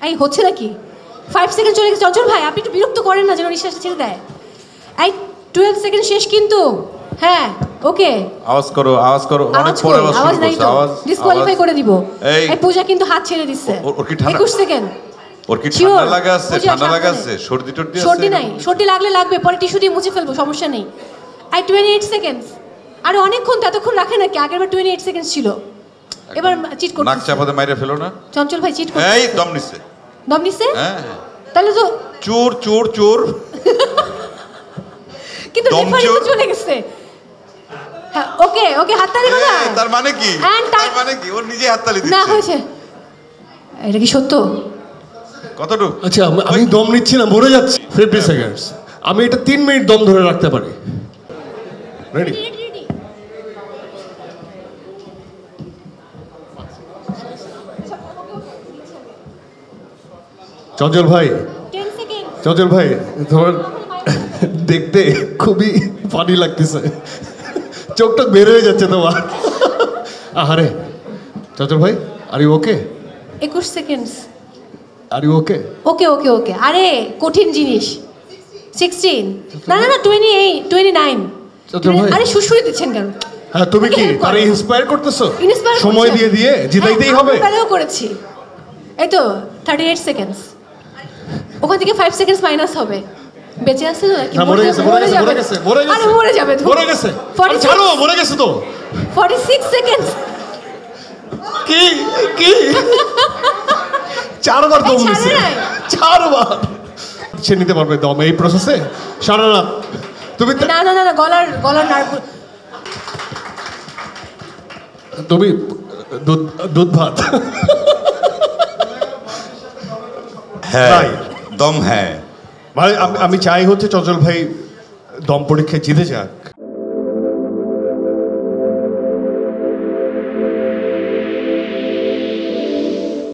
এই হচ্ছে নাকি 5 সেকেন্ড চলে গেছে চঞ্চল ভাই আপনি একটু বিরক্ত করেন না যেন নিঃশ্বাসটা ছেড়ে দেয় এই 12 সেকেন্ড শেষ কিন্তু হ্যাঁ ওকে আওয়াজ করো অনেক পরে আওয়াজ নাই তো ডিসকোয়ালিফাই করে দিব এই পূজা কিন্তু হাত ছেড়ে দিচ্ছে ওর কি ঠান্ডা 21 সেকেন্ড ওর কি ঠান্ডা লাগা আছে সর্দি টর্দি আছে সর্দি নাই সর্দি লাগবে পরে টিস্যু দিয়ে মুছে ফেলবো সমস্যা নেই এই 28 সেকেন্ডস আর অনেকক্ষণ ততক্ষণ রাখে নাকি আগেরবার 28 সেকেন্ডস ছিল এবার চিট করতে নাক চাপাতে মাইরে ফেলো না চঞ্চল ভাই চিট করতে এই দম নিছে হ্যাঁ তাহলে তো চোর কিন্তু রেফারি তো চলে গেছে হ্যাঁ ওকে হাততালি কথা তার মানে কি ওর নিজে হাততালি দিচ্ছে না হয়েছে এটা কি সত্য কতটুকু আচ্ছা আমি দম নিচ্ছি না মরে যাচ্ছি 50 সেকেন্ডস আমি এটা 3 মিনিট দম ধরে রাখতে পারি রেডি চঞ্চল ভাই 10 সেকেন্ড চঞ্চল ভাই তোমার দেখতে খুবই ফানি লাগতেছে চোখটা বের হয়ে যাচ্ছে তোমার আহারে চঞ্চল ভাই are you okay 21 seconds are you okay ওকে আরে কঠিন জিনিস 16 না 28 29 আরে সুশুরি দিচ্ছেন কেন হ্যাঁ তুমি কি তারে ইন্সপায়ার করতেছো সময় দিয়ে জিতাইতেই হবে আমি করেছি এই তো 38 সেকেন্ডস ওখান থেকে 5 সেকেন্ডস মাইনাস হবে বেঁচে আছে নাকি মরে যাবে ছাড়ো মরে গেছে তো 46 সেকেন্ডস কি চারবার দম নিছে চারবার সে নিতে পারবে দম এই প্রসেসে সারা রাত তুমি না গলার নার্ভ তুমি দুধ ভাত হ্যাঁ দম হ্যাঁ মানে আমি চাই হচ্ছে চঞ্চল ভাই দম পরীক্ষায় জিতে যাক